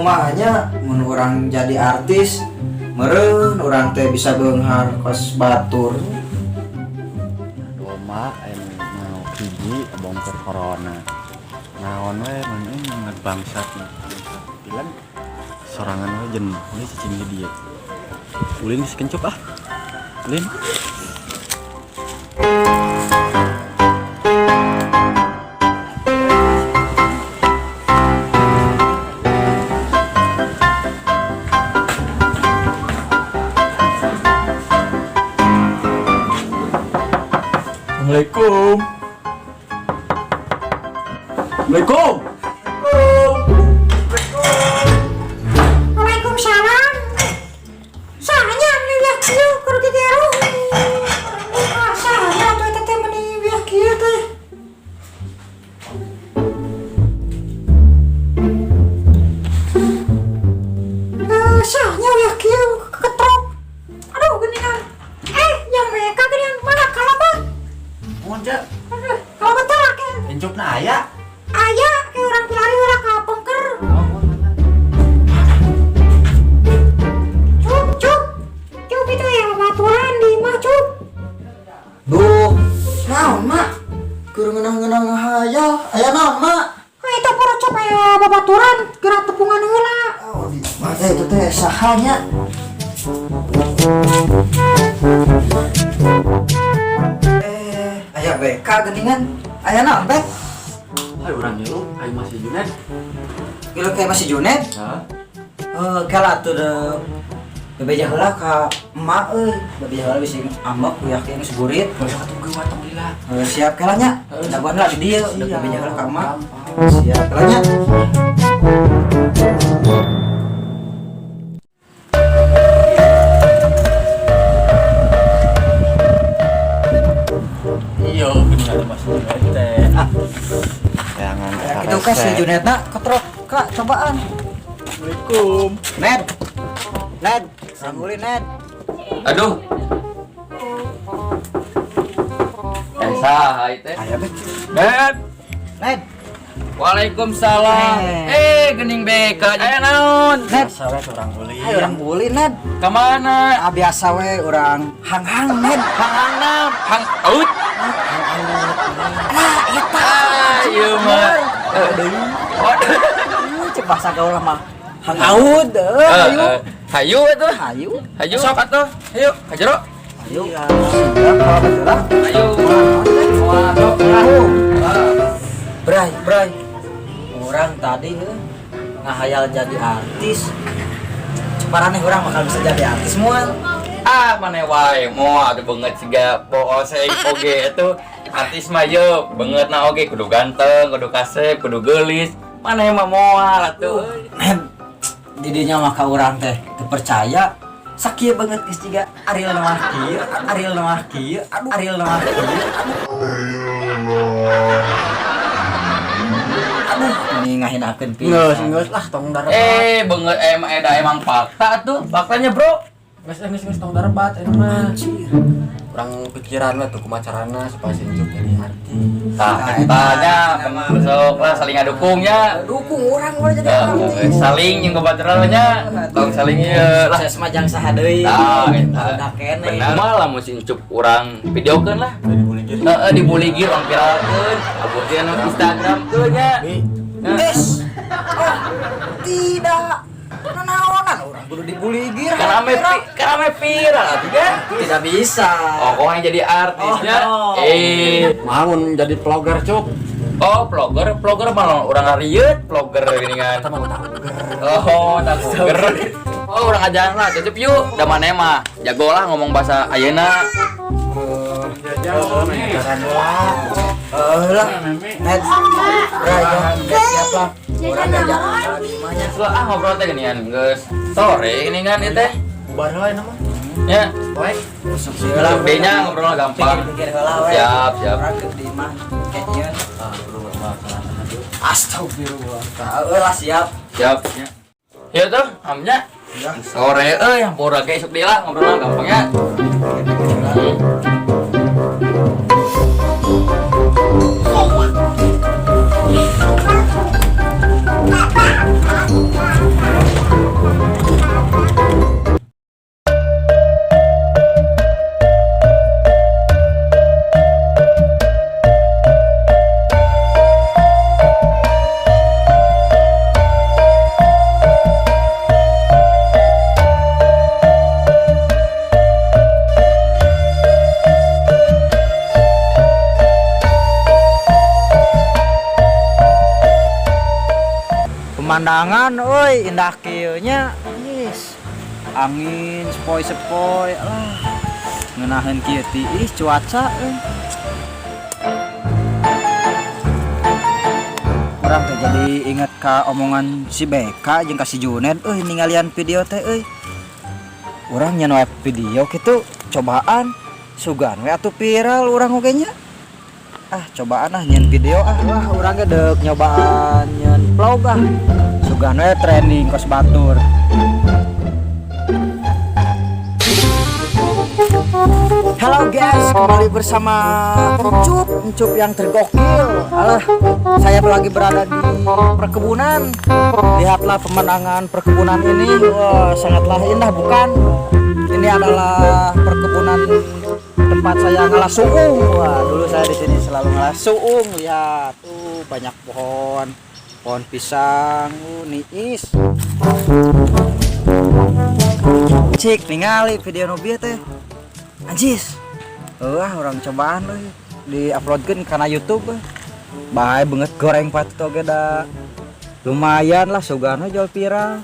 kumanya mun urang jadi artis meureun urang teh bisa beunghar kos batur. Aduh mak mau hiji bongkar corona. Naon we mun inget bangsat bilang sorangan we jen we cicing di dieu. Ulin geus kencup ah. Ulin. Assalamualaikum. Assalamualaikum. Waalaikumsalam. Sahanya meniwiah kieu keur digeru. Sahanya tuh eta teh meniwiah kieu teh. Sahanya wiah kieu ketrok. Aduh geuningan. Yang mereka geuningan mana kalabang? Mun ja Kalau betul ke encupna aya. aya ke orang pilari ulah kapengker. Cup itu ya baturan di mah cup. Duh, naon mak? Keur ngeunah-ngeunah ngahayal. Aya naon mak? Itu pura cup ya babaturan gerak tepungan heula. Oh, di mah itu teh sahanya. Aya BK geuningan. Aya naon bek? Hai urang ngilu, ai masih Junet. Kilo kayak masih Junet. Hah? Kala tuh bebeja heula ka emak euy. Bebeja heula bisi ambek kuyak geus gurit. Basa tunggu watong lila. Siap kalanya. Daguan heula di dieu, udah bebeja heula ka emak. Siap kalanya. Iya, bener masih Junet teh. Jangan Kita kasih Junetna ketrok kak cobaan. Assalamualaikum. Ned, sanggulin Ned. Aduh. Saha teh? Aya bek. Ned. Waalaikumsalam. Geuning beka aya naon? Ned. Salah orang uli. Ayo orang buli Ned. Ka mana? Biasa we orang hang-hang Ned. Hang naon? Hang out. Ah, eta. Ieu mah. Cek bahasa gaul mah. Hangaud. Ayo. Hayu atuh. Ayo. Hayu sok atuh. Hayu, hajero. Ayo. Siap kalau betul. Hayu. Waduh, perahu. Bray. Orang tadi ngahayal jadi artis. Ceparaneh orang bakal bisa jadi artis moal. Maneh wae moal atuh beungeut siga boos oge itu artis mah yeuh beungeutna oge kudu ganteng, kudu kasep, kudu geulis. Maneh mah moal atuh. Didinya mah ka urang teh teu percaya. Sakieu banget geus jiga Ariel mah kieu, Ariel mah kieu, Ariel mah kieu. Aduh, ini ngahinakeun pisan. Geus lah tong darebat. Beungeut emang fakta tuh. Faktanya, Bro. Geus tong darebat eta mah. Urang pikiran we tuh kumaha carana supaya sinjuk jadi artis. Tanya sok lah saling ngadukungnya. Dukung urang we jadi artis. Saling jeung babaturannya. Tong saling ieu lah. Saya semajang saha deui. Eta. Kene. Benar mah lamun sincup urang videokeun lah. Dibuligir. Dibuligir orang viralkeun. Abutkeun Instagram teh nya. Des. Oh, tidak. Nanaonan orang kudu dibuligir. Kan ame viral atuh kan. Tidak bisa. Oh, yang jadi artisnya. Mangun jadi vlogger cuk. Oh, vlogger malah orang ngarieut, vlogger gini kan. Oh, vlogger. Oh, orang ajaran lah, tutup yuk. Da maneh mah jago lah ngomong bahasa ayeuna. Jajan lah. Lah, Ned. Siap lah. Orang jajan semuanya. Lah ngobrol teh ginian, geus. Sore ini kan ieu teh. Bubar heula nama. Ya, Baik. lah B-nya ngobrol gampang. Pikir heula we. Siap. Orang keur di imah kayaknya. Astagfirullah. Lah siap. Siap. Ya tuh, amnya. Sore yang pura ge sok lah ngobrol gampang ya. pemandangan euy indah kieu nya geus angin sepoi-sepoi alah ngeunaheun kieu tiis cuaca Urang teh jadi inget ka omongan si Beka jeung ka si Junet ningalian video teh urang nyen wae video kitu cobaan sugan we atuh viral urang oge nya cobaan nyen video wah urang ge deuk nyobaan nyen vlog sugan we trending kos batur. Halo guys, kembali bersama Encup yang tergokil. Alah, saya lagi berada di perkebunan. Lihatlah pemandangan perkebunan ini, wah sangatlah indah bukan? Ini adalah perkebunan tempat saya ngalah suung. Wah, dulu saya di sini selalu ngalah suung. Lihat, banyak pohon pisang, niis. Cik, ningali video nobi teh. Anjis. Orang cobaan di-uploadkeun kana YouTube. Bae banget goreng patut oge da. Lumayan lah sugana jual viral.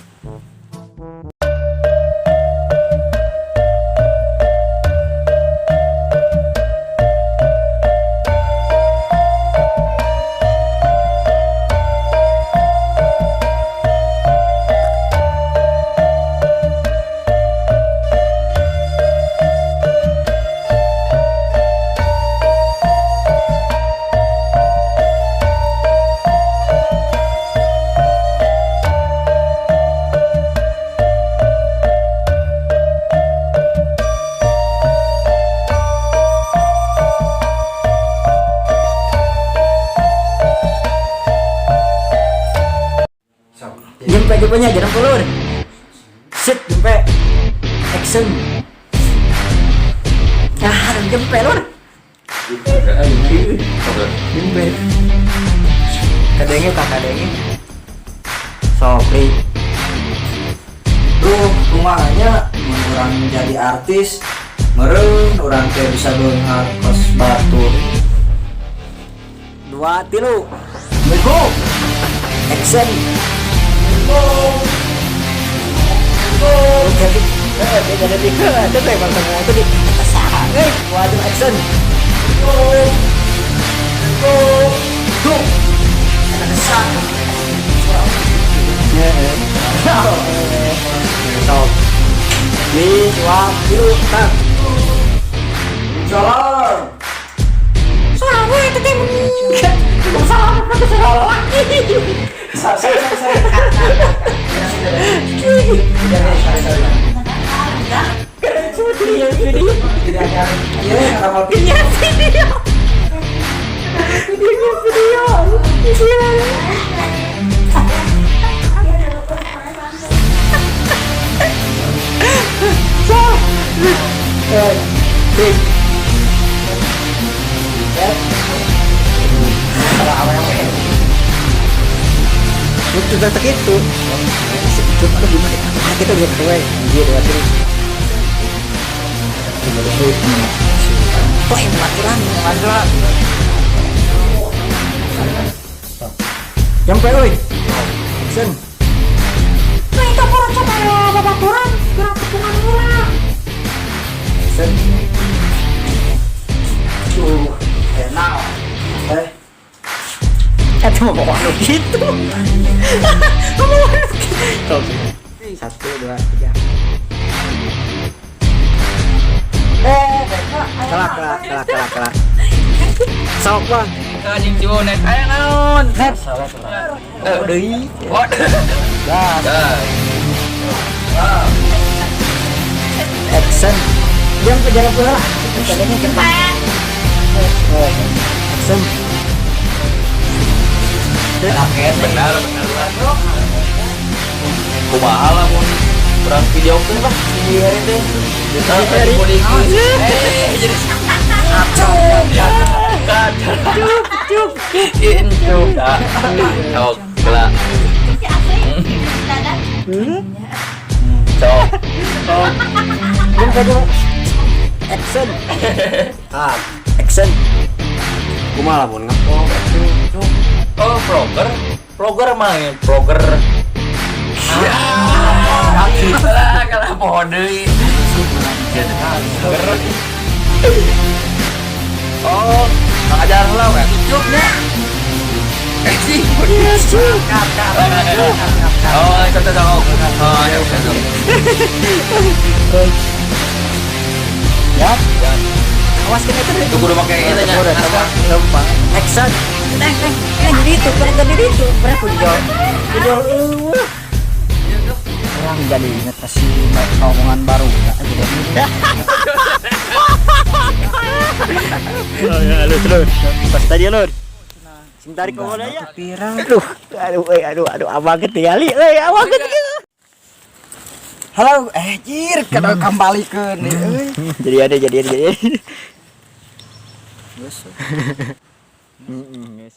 Jempenya jangan pelur. Sit jempe. Action. Jempe lur. Jempe. Kadenge tak kadenge. Sopri. Rumahnya orang jadi artis. Meureun orang teh bisa beunghar kos batur. 2 3. Go. Action. Action. Itu tak itu. Coba gimana? Kita lihat tuh, dia dua terus. Wah, maturan. Nyampe euy. Sen. Nah itu pura coba babaturan gerak kepungan mula. Sen. Enak. Itu mau bawa gitu. Tuh. 1 2 3. Kelak. Sok bang. Anjing Junet aya naon? Net. Deui. Gas. Action. Diam ke jalan pula. Jadinya cepat. Action. Benar. Kumaha lamun urang video ke bah iya teh. Jadi body jadi Incuk. Cok gelak. Cok. Diam ke jalan. Action. Action. Kumaha lamun ngapok Oh, vlogger main vlogger Lah kalah pohon deui. Gerak. Oh, ngajar lah ya. Cuknya. Sih. Oh, itu tahu. Oh, ya udah. Ya. Awas kena itu. Itu kudu pakai itu nya. Gampang. Action. Neng jadi itu berapa dijual Orang jadi ingat kasih omongan baru ya. Oh ya, lu terus. Pas tadi lu. Sing tarik kau ya. Pirang. Aduh, abang ketinggali, abang ketinggali. Halo, jir, kada kambalikeun nih euy. Jadi ada. Geus. Yes.